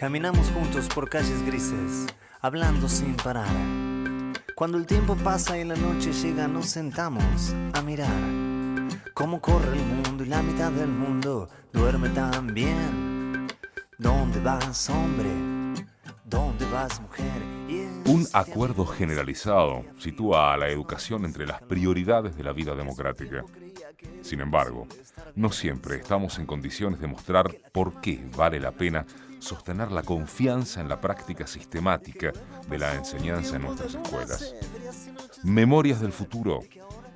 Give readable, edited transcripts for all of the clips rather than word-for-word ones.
Caminamos juntos por calles grises, hablando sin parar. Cuando el tiempo pasa y la noche llega, nos sentamos a mirar cómo corre el mundo y la mitad del mundo duerme también. ¿Dónde vas, hombre? ¿Dónde vas, mujer? Un acuerdo generalizado sitúa a la educación entre las prioridades de la vida democrática. Sin embargo, no siempre estamos en condiciones de mostrar por qué vale la pena sostener la confianza en la práctica sistemática de la enseñanza en nuestras escuelas. Memorias del Futuro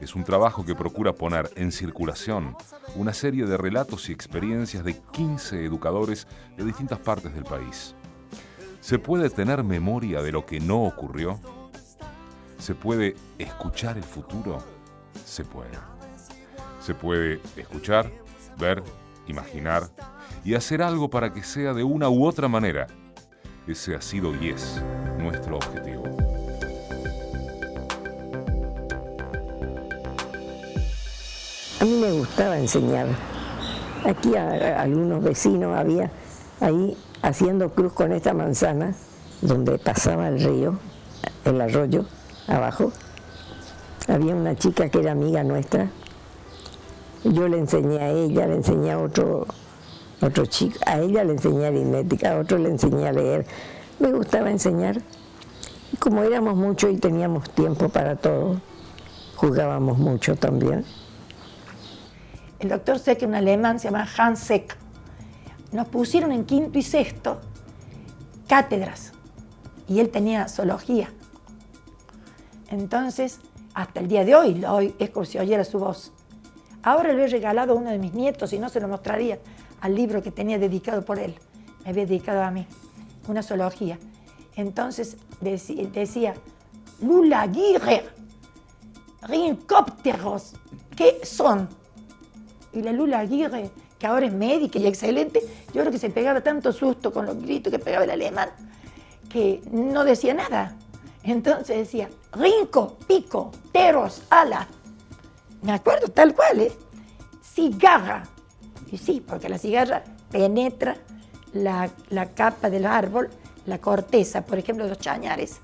es un trabajo que procura poner en circulación una serie de relatos y experiencias de 15 educadores de distintas partes del país. ¿Se puede tener memoria de lo que no ocurrió? ¿Se puede escuchar el futuro? Se puede. Se puede escuchar, ver, imaginar y hacer algo para que sea de una u otra manera. Ese ha sido y es nuestro objetivo. A mí me gustaba enseñar. Aquí algunos vecinos había ahí haciendo cruz con esta manzana donde pasaba el río, el arroyo, abajo. Había una chica que era amiga nuestra. Yo le enseñé a ella, le enseñé a otro chico, a ella le enseñé aritmética, a otro le enseñé a leer. Me gustaba enseñar. Y como éramos muchos y teníamos tiempo para todo, jugábamos mucho también. El doctor Seck, un alemán, se llama Hans Seck. Nos pusieron en quinto y sexto cátedras y él tenía zoología. Entonces, hasta el día de hoy es como si oyera su voz. Ahora le he regalado a uno de mis nietos y no se lo mostraría al libro que tenía dedicado por él. Me había dedicado a mí, una zoología. Entonces decía, Lula Aguirre, rincópteros, ¿qué son? Y la Lula Aguirre, que ahora es médica y excelente, yo creo que se pegaba tanto susto con los gritos que pegaba el alemán, que no decía nada. Entonces decía, rinco, pico, teros, ala. Me acuerdo tal cual, ¿eh? Cigarra. Y sí, porque la cigarra penetra la capa del árbol, la corteza, por ejemplo, los chañares.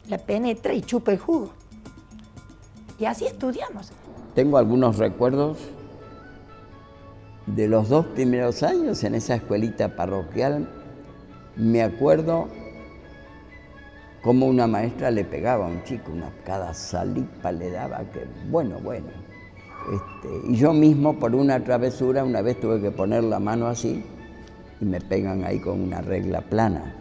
La penetra y chupa el jugo. Y así estudiamos. Tengo algunos recuerdos de los 2 primeros años en esa escuelita parroquial. Me acuerdo cómo una maestra le pegaba a un chico, cada salipa le daba, que bueno. Y yo mismo, por una travesura, una vez tuve que poner la mano así y me pegan ahí con una regla plana.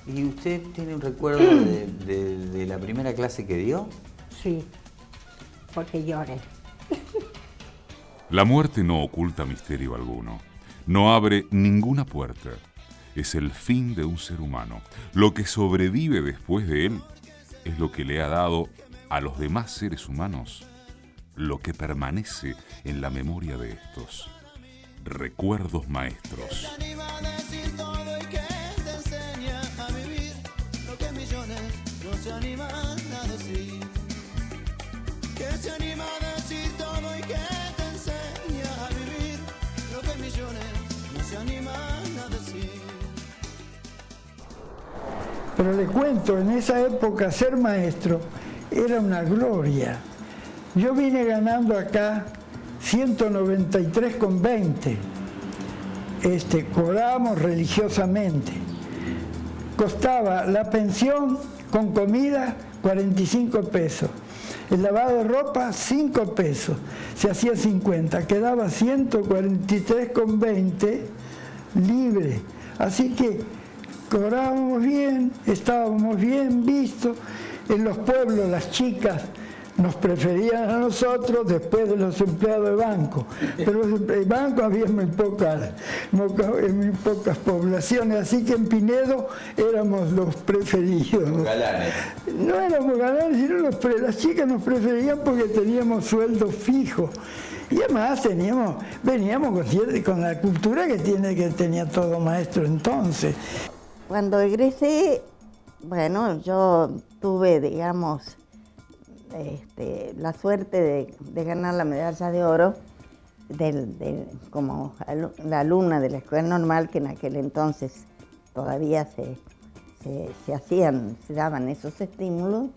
¿Y usted tiene un recuerdo de la primera clase que dio? Sí, porque lloré. La muerte no oculta misterio alguno, no abre ninguna puerta. Es el fin de un ser humano. Lo que sobrevive después de él es lo que le ha dado a los demás seres humanos, lo que permanece en la memoria de estos. Recuerdos maestros. Pero le cuento, en esa época ser maestro era una gloria. Yo vine ganando acá 193,20. Cobramos religiosamente. Costaba la pensión con comida 45 pesos. El lavado de ropa 5 pesos. Se hacía 50. Quedaba 143,20 libre. Así que cobrábamos bien, estábamos bien vistos. En los pueblos las chicas nos preferían a nosotros después de los empleados de banco. Pero en el banco había muy pocas poblaciones, así que en Pinedo éramos los preferidos. Los galanes. No éramos galanes, sino las chicas nos preferían porque teníamos sueldo fijo. Y además veníamos con la cultura que tenía todo maestro entonces. Cuando egresé, bueno, yo tuve, digamos, la suerte de ganar la medalla de oro como la alumna de la escuela normal, que en aquel entonces todavía se daban esos estímulos.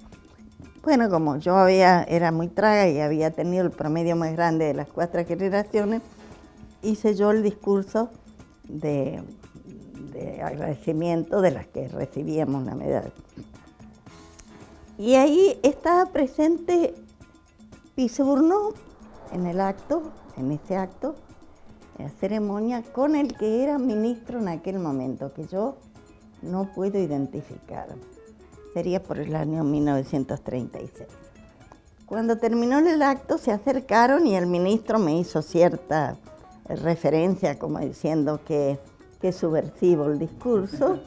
Bueno, como yo era muy traga y había tenido el promedio más grande de las 4 generaciones, hice yo el discurso de agradecimiento de las que recibíamos la medalla. Y ahí estaba presente Pizzurno en ese acto, en la ceremonia, con el que era ministro en aquel momento, que yo no puedo identificar. Sería por el año 1936. Cuando terminó el acto se acercaron y el ministro me hizo cierta referencia, como diciendo que es subversivo el discurso,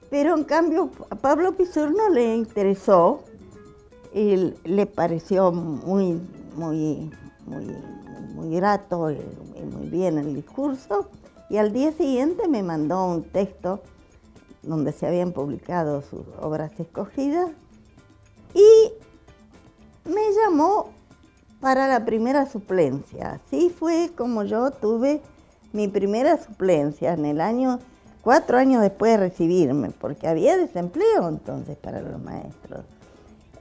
pero en cambio a Pablo Pizzurno le interesó y le pareció muy grato y muy bien el discurso, y al día siguiente me mandó un texto donde se habían publicado sus obras escogidas y me llamó para la primera suplencia. Así fue como yo tuve mi primera suplencia en el año, 4 años después de recibirme, porque había desempleo entonces para los maestros.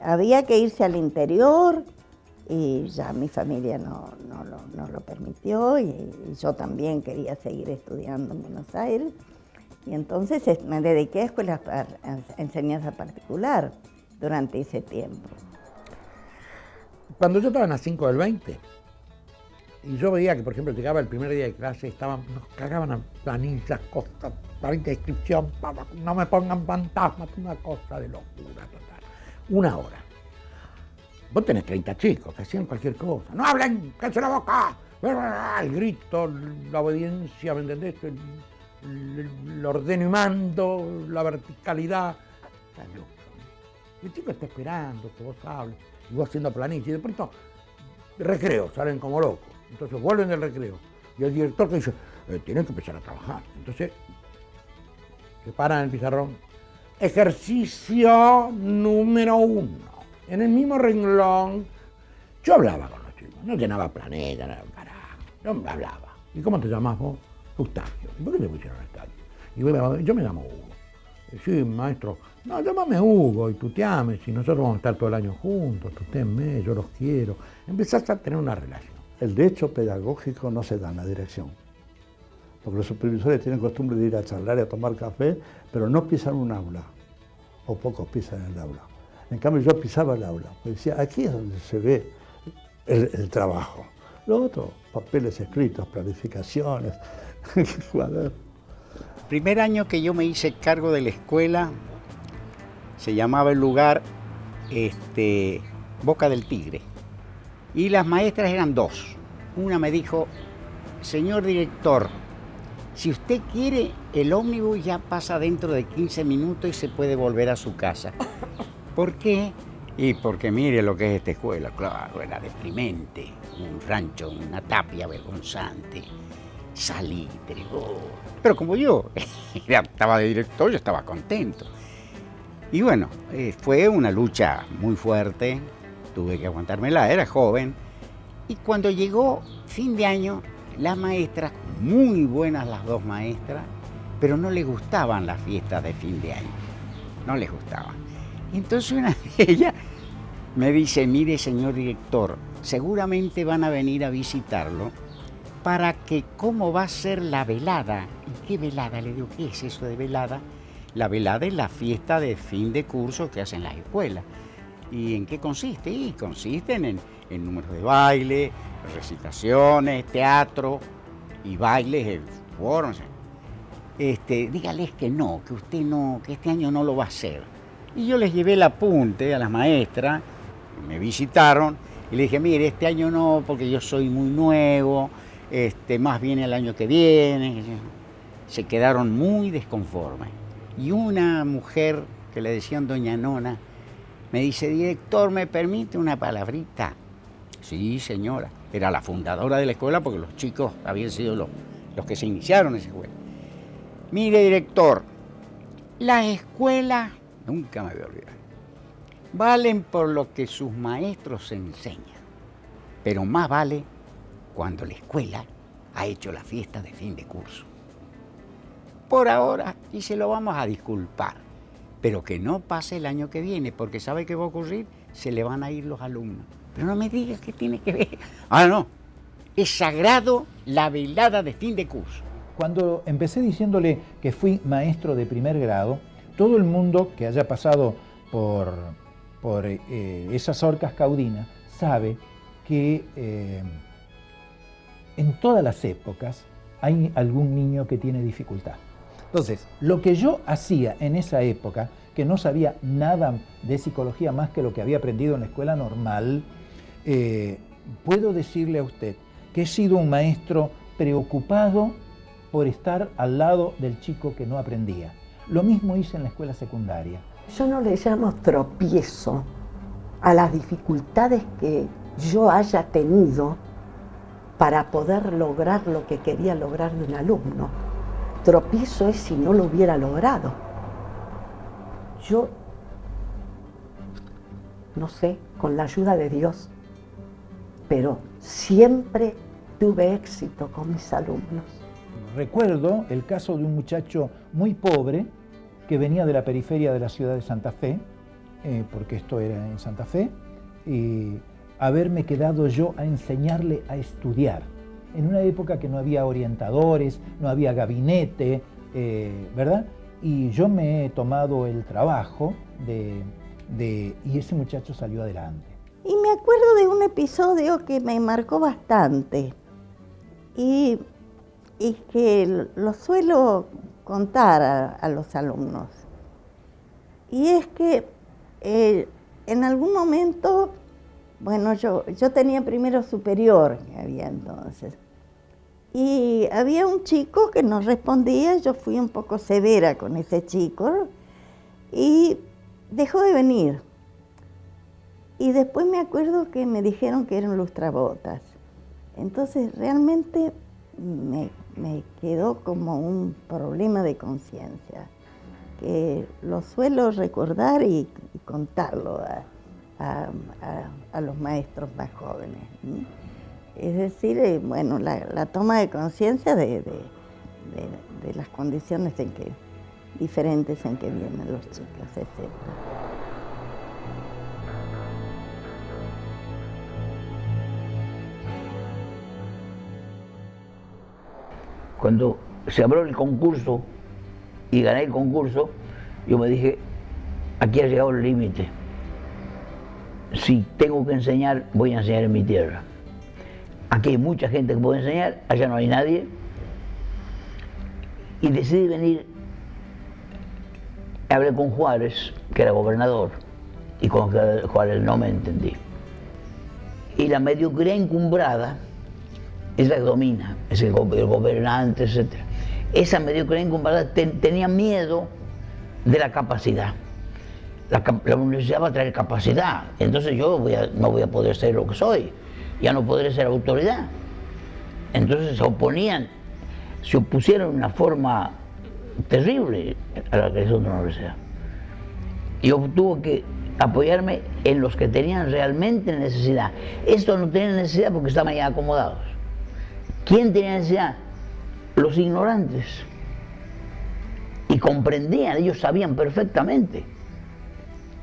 Había que irse al interior y ya mi familia no lo permitió y yo también quería seguir estudiando en Buenos Aires. Y entonces me dediqué a escuelas a enseñanza particular durante ese tiempo. Cuando yo estaba en las 5 del 20, y yo veía que, por ejemplo, llegaba el primer día de clase, nos cagaban a planillas, cosas, para inscripción, no me pongan fantasmas, una cosa de locura total. 1 hora. Vos tenés 30 chicos que hacían cualquier cosa. ¡No hablen! ¡Cállense la boca! El grito, la obediencia, ¿me entendés? El ordeno y mando, la verticalidad. Está loco. El chico está esperando que vos hables, y vos haciendo planilla, y de pronto, recreo, salen como locos. Entonces vuelven del recreo, y el director que dice, tienen que empezar a trabajar. Entonces, se paran en el pizarrón, ejercicio número 1. En el mismo renglón, yo hablaba con los chicos, no llenaba planeta, nada, carajo, yo hablaba. ¿Y cómo te llamás vos? Eustaquio. ¿Y por qué te pusieron Eustaquio? Y yo me llamo Hugo. Sí, maestro. No, llámame Hugo y tuteame, si nosotros vamos a estar todo el año juntos, tutéenme, yo los quiero. Empezás a tener una relación. El derecho pedagógico no se da en la dirección, porque los supervisores tienen costumbre de ir a charlar y a tomar café, pero no pisan un aula, o pocos pisan el aula. En cambio yo pisaba el aula, porque decía, aquí es donde se ve el trabajo. Lo otro, papeles escritos, planificaciones, cuadernos. El primer año que yo me hice cargo de la escuela, se llamaba el lugar Boca del Tigre. Y las maestras eran 2. Una me dijo, señor director, si usted quiere, el ómnibus ya pasa dentro de 15 minutos y se puede volver a su casa. ¿Por qué? Y porque mire lo que es esta escuela. Claro, era deprimente. Un rancho, una tapia vergonzante. Salitre, pero como yo estaba de director, yo estaba contento. Y bueno, fue una lucha muy fuerte, tuve que aguantármela, era joven. Y cuando llegó fin de año, las maestras, muy buenas las 2 maestras, pero no les gustaban las fiestas de fin de año, no les gustaban. Entonces una de ellas me dice, mire señor director, seguramente van a venir a visitarlo para que cómo va a ser la velada. ¿Y qué velada? Le digo, ¿qué es eso de velada? La velada es la fiesta de fin de curso que hacen las escuelas. ¿Y en qué consiste? Y consisten en números de baile, recitaciones, teatro y bailes, foros. Dígales que no, que usted no, que este año no lo va a hacer. Y yo les llevé el apunte a las maestras, me visitaron y le dije, mire, este año no, porque yo soy muy nuevo, más bien el año que viene. Se quedaron muy desconformes. Y una mujer que le decían doña Nona, me dice, director, ¿me permite una palabrita? Sí, señora. Era la fundadora de la escuela porque los chicos habían sido los que se iniciaron en esa escuela. Mire, director, las escuelas, nunca me voy a olvidar, valen por lo que sus maestros enseñan, pero más vale cuando la escuela ha hecho la fiesta de fin de curso. por ahora y se lo vamos a disculpar. Pero que no pase el año que viene, porque ¿sabe qué va a ocurrir? Se le van a ir los alumnos. Pero no me digas qué tiene que ver. Ah, no. Es sagrado la velada de fin de curso. Cuando empecé diciéndole que fui maestro de primer grado, todo el mundo que haya pasado por esas orcas caudinas sabe que en todas las épocas hay algún niño que tiene dificultad. Entonces, lo que yo hacía en esa época, que no sabía nada de psicología más que lo que había aprendido en la escuela normal, puedo decirle a usted que he sido un maestro preocupado por estar al lado del chico que no aprendía. Lo mismo hice en la escuela secundaria. Yo no le llamo tropiezo a las dificultades que yo haya tenido para poder lograr lo que quería lograr de un alumno. Tropiezo es si no lo hubiera logrado. Yo, no sé, con la ayuda de Dios, pero siempre tuve éxito con mis alumnos. Recuerdo el caso de un muchacho muy pobre que venía de la periferia de la ciudad de Santa Fe, porque esto era en Santa Fe, y haberme quedado yo a enseñarle a estudiar. En una época que no había orientadores, no había gabinete, ¿verdad? Y yo me he tomado el trabajo y ese muchacho salió adelante. Y me acuerdo de un episodio que me marcó bastante y que lo suelo contar a los alumnos. Y es que en algún momento, bueno, yo tenía primero superior, que había entonces, y había un chico que no respondía, yo fui un poco severa con ese chico y dejó de venir. Y después me acuerdo que me dijeron que eran lustrabotas. Entonces realmente me quedó como un problema de conciencia, que lo suelo recordar y contarlo a los maestros más jóvenes. Es decir, bueno, la toma de conciencia de las condiciones diferentes en que vienen los chicos, etc. Cuando se abrió el concurso y gané el concurso, yo me dije, aquí ha llegado el límite. Si tengo que enseñar, voy a enseñar en mi tierra. Aquí hay mucha gente que puede enseñar, allá no hay nadie. Y decidí venir, hablé con Juárez, que era gobernador, y con Juárez no me entendí. Y la mediocridad encumbrada es la que domina, es el gobernante, etc. Esa mediocridad encumbrada tenía miedo de la capacidad. La universidad va a traer capacidad, entonces yo no voy a poder ser lo que soy, ya no podré ser autoridad. Entonces se opusieron de una forma terrible a la creación de una universidad. Yo tuve que apoyarme en los que tenían realmente necesidad. Estos no tenían necesidad porque estaban ya acomodados. ¿Quién tenía necesidad? Los ignorantes. Y comprendían, ellos sabían perfectamente.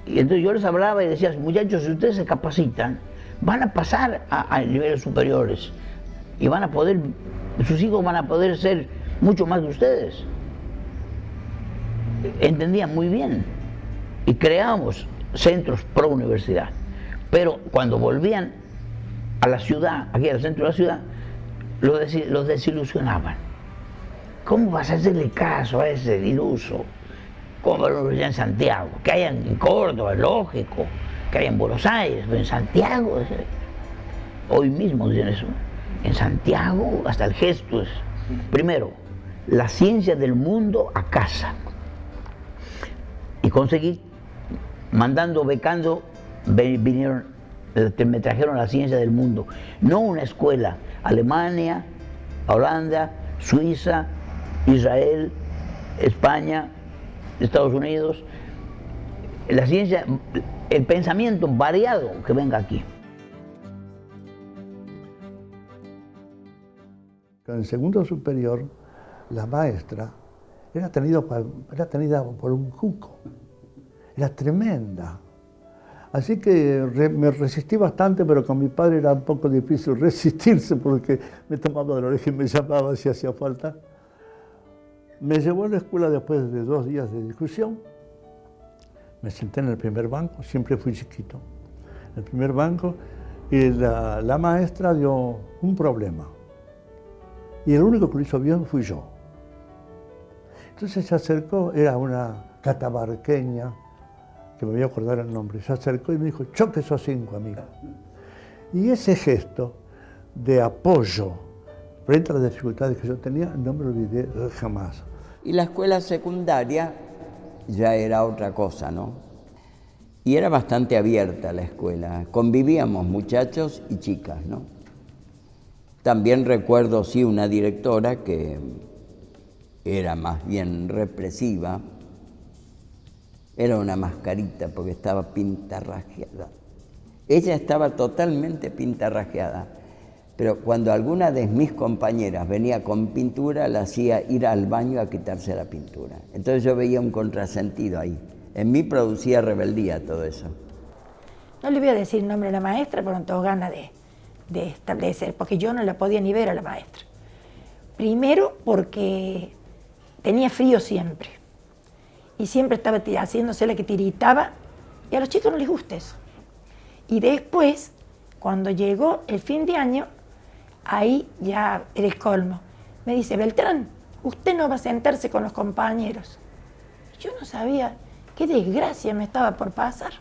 Y entonces yo les hablaba y decía, muchachos, si ustedes se capacitan, van a pasar a niveles superiores y van a poder, sus hijos van a poder ser mucho más que ustedes. Entendían muy bien y creamos centros pro universidad. Pero cuando volvían a la ciudad, aquí al centro de la ciudad, los desilusionaban. ¿Cómo vas a hacerle caso a ese iluso? ¿Cómo va a la universidad en Santiago? Que haya en Córdoba, lógico. Que haya en Buenos Aires, pero en Santiago. Hoy mismo dicen eso. En Santiago, hasta el gesto es. Primero, la ciencia del mundo a casa. Y conseguí, becando, me trajeron la ciencia del mundo. No una escuela. Alemania, Holanda, Suiza, Israel, España, Estados Unidos, la ciencia, el pensamiento variado que venga aquí. En el segundo superior, la maestra era tenida por un cuco. Era tremenda. Así que me resistí bastante, pero con mi padre era un poco difícil resistirse porque me tomaba de la oreja y me llamaba si hacía falta. Me llevó a la escuela después de 2 días de discusión. Me senté en el primer banco, siempre fui chiquito. En el primer banco, y la maestra dio un problema. Y el único que lo hizo bien fui yo. Entonces se acercó, era una catamarqueña, que me voy a acordar el nombre, se acercó y me dijo, choque esos 5, amigo. Y ese gesto de apoyo frente a las dificultades que yo tenía, no me lo olvidé jamás. Y la escuela secundaria ya era otra cosa, ¿no? Y era bastante abierta la escuela, convivíamos muchachos y chicas, ¿no? También recuerdo, sí, una directora que era más bien represiva, era una mascarita porque estaba pintarrajeada. Ella estaba totalmente pintarrajeada, pero cuando alguna de mis compañeras venía con pintura, la hacía ir al baño a quitarse la pintura. Entonces yo veía un contrasentido ahí. En mí producía rebeldía todo eso. No le voy a decir el nombre de la maestra, pero no tengo ganas de establecer, porque yo no la podía ni ver a la maestra. Primero porque tenía frío siempre. Y siempre estaba haciéndose la que tiritaba, y a los chicos no les gusta eso. Y después, cuando llegó el fin de año, ahí ya era el colmo. Me dice, Beltrán, usted no va a sentarse con los compañeros. Yo no sabía qué desgracia me estaba por pasar.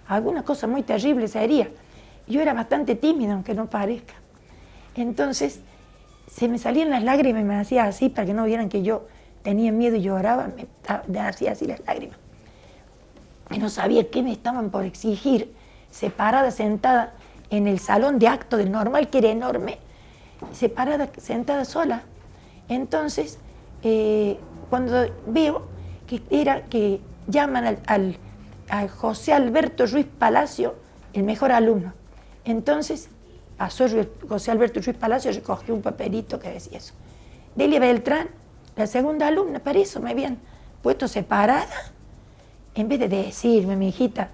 Alguna cosa muy terrible sería. Yo era bastante tímida, aunque no parezca. Entonces, se me salían las lágrimas y me hacía así para que no vieran que yo tenía miedo y lloraba, me hacía así las lágrimas. Y no sabía qué me estaban por exigir, separada, sentada en el salón de acto del normal, que era enorme, separada, sentada sola. Entonces, cuando veo que llaman a José Alberto Ruiz Palacio, el mejor alumno. Entonces, pasó José Alberto Ruiz Palacio, recogió un papelito que decía eso. Delia Beltrán, la segunda alumna, para eso me habían puesto separada. En vez de decirme, mi hijita,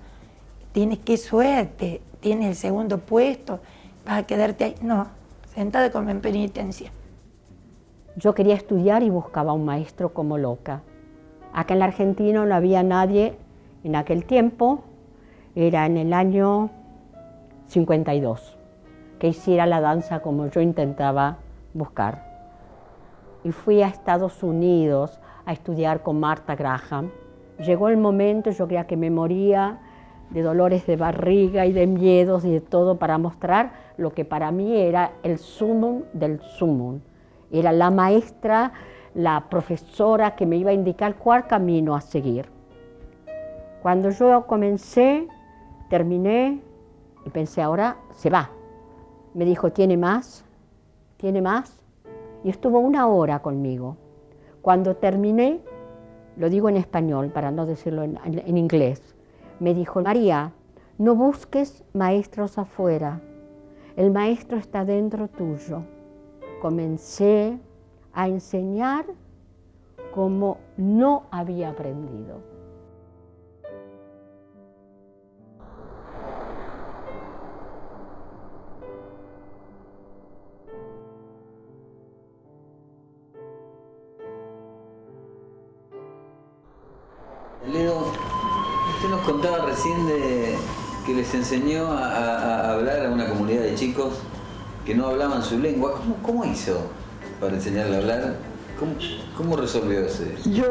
tienes qué suerte, tienes el segundo puesto, vas a quedarte ahí. No, sentada como en penitencia. Yo quería estudiar y buscaba un maestro como loca. Acá en la Argentina no había nadie en aquel tiempo, era en el año 52, que hiciera la danza como yo intentaba buscar. Y fui a Estados Unidos a estudiar con Martha Graham. Llegó el momento, yo creía que me moría de dolores de barriga y de miedos y de todo para mostrar lo que para mí era el sumum del sumum. Era la maestra, la profesora que me iba a indicar cuál camino a seguir. Cuando yo comencé, terminé y pensé, ahora se va. Me dijo, ¿tiene más? ¿Tiene más? Y estuvo 1 hora conmigo. Cuando terminé, lo digo en español para no decirlo en inglés, me dijo, María, no busques maestros afuera, el maestro está dentro tuyo. Comencé a enseñar como no había aprendido. Leo, usted nos contaba recién de que les enseñó a hablar a una comunidad de chicos que no hablaban su lengua. ¿Cómo hizo para enseñarle a hablar? ¿Cómo resolvió ese? Yo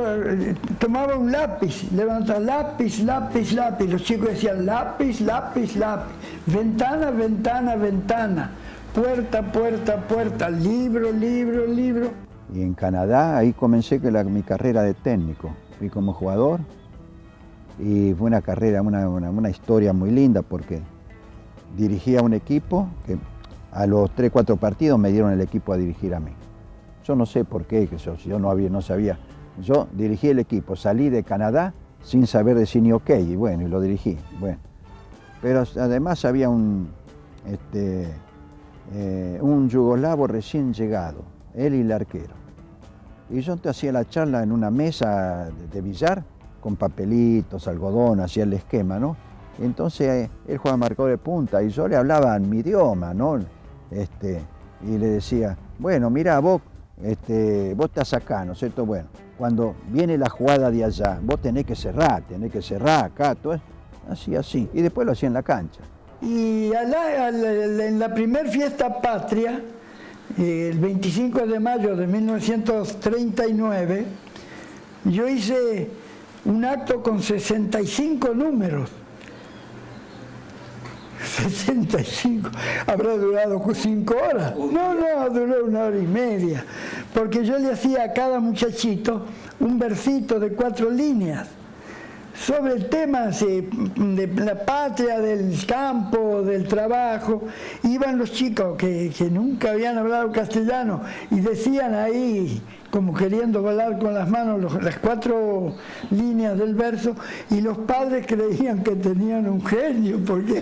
tomaba un lápiz, levantaba lápiz, lápiz, lápiz. Los chicos decían lápiz, lápiz, lápiz. Ventana, ventana, ventana. Puerta, puerta, puerta. Libro, libro, libro. Y en Canadá, ahí comencé mi carrera de técnico. Fui como jugador y fue una carrera, una historia muy linda porque dirigía un equipo que a los 3, 4 partidos me dieron el equipo a dirigir a mí. Yo no sé por qué, que yo no sabía. Yo dirigí el equipo, salí de Canadá sin saber decir ni ok, y bueno, y lo dirigí. Bueno. Pero además había un yugoslavo recién llegado, él y el arquero. Y yo te hacía la charla en una mesa de billar, con papelitos, algodón, hacía el esquema, ¿no? Entonces él jugaba marcador de punta y yo le hablaba en mi idioma, ¿no? Y le decía, bueno, mira, vos estás acá, ¿no es cierto? Bueno, cuando viene la jugada de allá, vos tenés que cerrar acá, todo así. Y después lo hacía en la cancha. Y en la primer fiesta patria, el 25 de mayo de 1939, yo hice un acto con 65 números. 65, habrá durado 5 horas. No, duró 1 hora y media, porque yo le hacía a cada muchachito un versito de 4 líneas sobre el tema de la patria, del campo, del trabajo. Iban los chicos que nunca habían hablado castellano y decían ahí, como queriendo volar con las manos, las 4 líneas del verso, y los padres creían que tenían un genio porque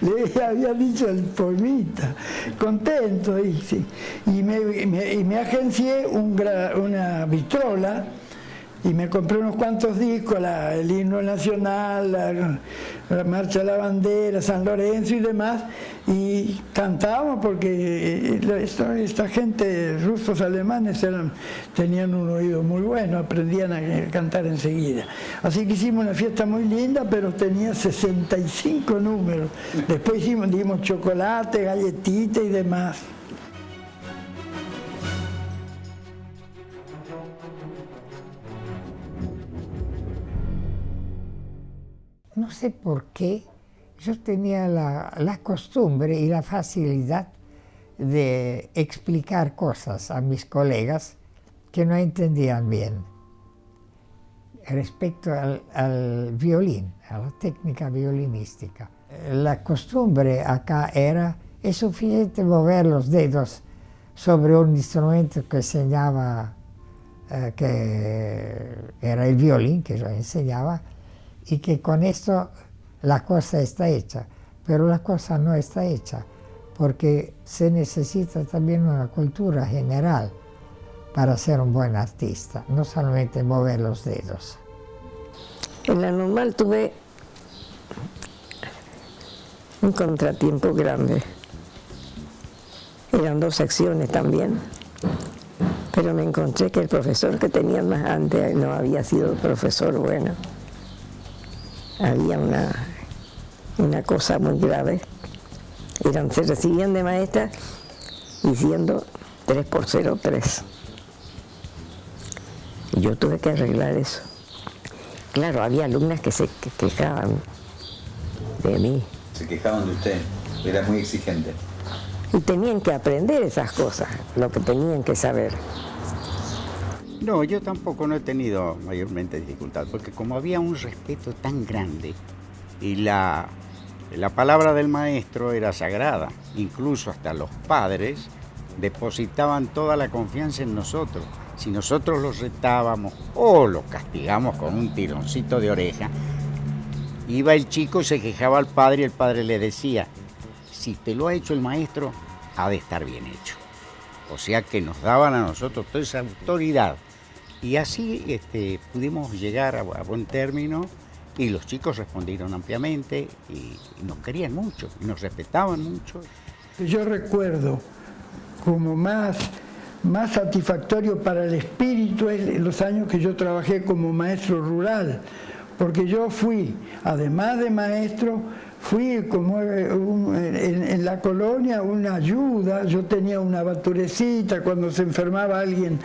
le había dicho el poemita. Contento, sí. Y me agencié una vitrola y me compré unos cuantos discos, el himno nacional, la marcha de la bandera, San Lorenzo y demás, y cantábamos porque esta gente, rusos, alemanes, tenían un oído muy bueno, aprendían a cantar enseguida. Así que hicimos una fiesta muy linda, pero tenía 65 números. Después dimos chocolate, galletita y demás. No sé por qué, yo tenía la costumbre y la facilidad de explicar cosas a mis colegas que no entendían bien respecto al violín, a la técnica violinística. La costumbre acá es suficiente mover los dedos sobre un instrumento que enseñaba, que era el violín, que yo enseñaba, y que con esto la cosa está hecha, pero la cosa no está hecha, porque se necesita también una cultura general para ser un buen artista, no solamente mover los dedos. En la normal tuve un contratiempo grande. Eran 2 secciones también, pero me encontré que el profesor que tenía más antes no había sido profesor bueno. Había una cosa muy grave. Se recibían de maestra diciendo 3 por 0, 3. Y yo tuve que arreglar eso. Claro, había alumnas que se quejaban de mí. Se quejaban de usted, era muy exigente. Y tenían que aprender esas cosas, lo que tenían que saber. No, yo tampoco no he tenido mayormente dificultad, porque como había un respeto tan grande y la palabra del maestro era sagrada, incluso hasta los padres depositaban toda la confianza en nosotros. Si nosotros los retábamos o los castigamos con un tironcito de oreja, iba el chico y se quejaba al padre y el padre le decía, si te lo ha hecho el maestro, ha de estar bien hecho. O sea que nos daban a nosotros toda esa autoridad. Y así pudimos llegar a buen término y los chicos respondieron ampliamente y nos querían mucho y nos respetaban mucho. Yo recuerdo como más satisfactorio para el espíritu es los años que yo trabajé como maestro rural, porque yo fui, además de maestro, fui como en la colonia una ayuda. Yo tenía una baturecita cuando se enfermaba alguien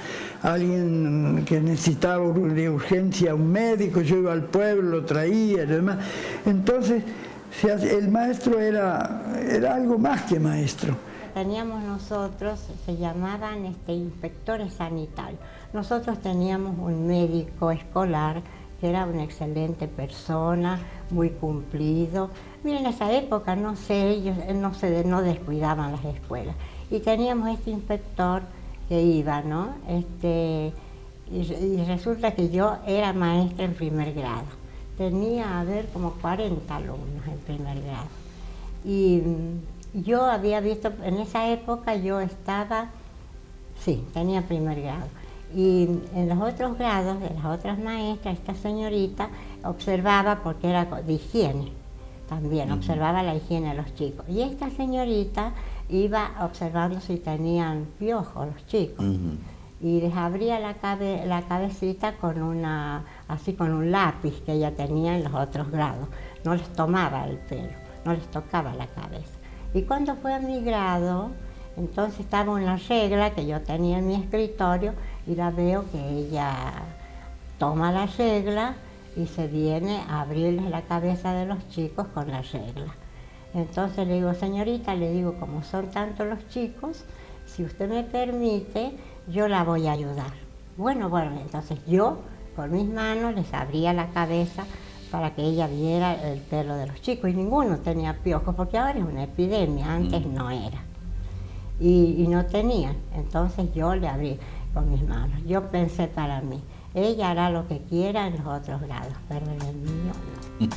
que necesitaba de urgencia un médico, yo iba al pueblo, lo traía y demás. Entonces el maestro era algo más que maestro. Teníamos nosotros, se llamaban inspectores sanitarios. Nosotros teníamos un médico escolar que era una excelente persona, muy cumplido. Miren, en esa época, no sé, ellos no descuidaban las escuelas. Y teníamos este inspector que iba, ¿no? Y resulta que yo era maestra en primer grado. Tenía, como 40 alumnos en primer grado. Y yo había visto, en esa época yo estaba, sí, tenía primer grado. Y en los otros grados de las otras maestras, esta señorita observaba, porque era de higiene también, observaba la higiene de los chicos. Y esta señorita iba observando si tenían piojos los chicos. Y les abría la cabecita con así con un lápiz que ella tenía en los otros grados. No les tomaba el pelo, no les tocaba la cabeza. Y cuando fue a mi grado, entonces estaba una regla que yo tenía en mi escritorio y la veo que ella toma la regla y se viene a abrirles la cabeza de los chicos con la regla. Entonces le digo, señorita, le digo, como son tantos los chicos, si usted me permite, yo la voy a ayudar. Bueno, entonces yo con mis manos les abría la cabeza para que ella viera el pelo de los chicos y ninguno tenía piojos, porque ahora es una epidemia, antes no era. Y no tenían, entonces yo le abrí con mis manos. Yo pensé para mí, ella hará lo que quiera en los otros grados, pero en el mío no.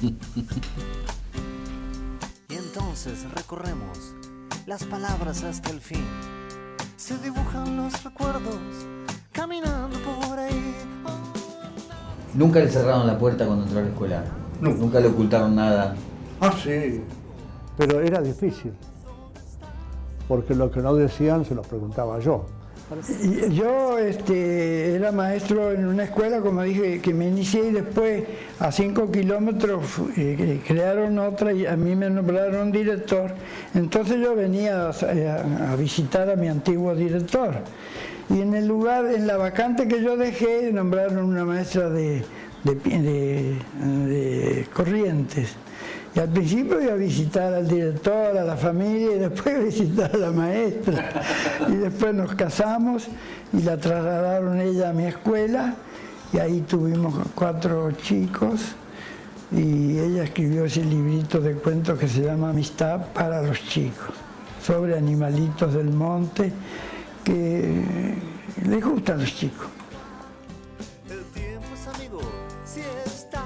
Y entonces recorremos las palabras hasta el fin. Se dibujan los recuerdos caminando por ahí. ¿Nunca le cerraron la puerta cuando entró a la escuela? No. ¿Nunca le ocultaron nada? Ah, sí, pero era difícil, porque lo que no decían se lo preguntaba yo. Yo era maestro en una escuela, como dije, que me inicié y después a 5 kilómetros crearon otra y a mí me nombraron director. Entonces yo venía a visitar a mi antiguo director. Y en el lugar, en la vacante que yo dejé, nombraron una maestra de Corrientes. Y al principio iba a visitar al director, a la familia, y después a visitar a la maestra. Y después nos casamos y la trasladaron ella a mi escuela, y ahí tuvimos 4 chicos, y ella escribió ese librito de cuentos que se llama Amistad para los chicos, sobre animalitos del monte que les gustan a los chicos. El tiempo es amigo si está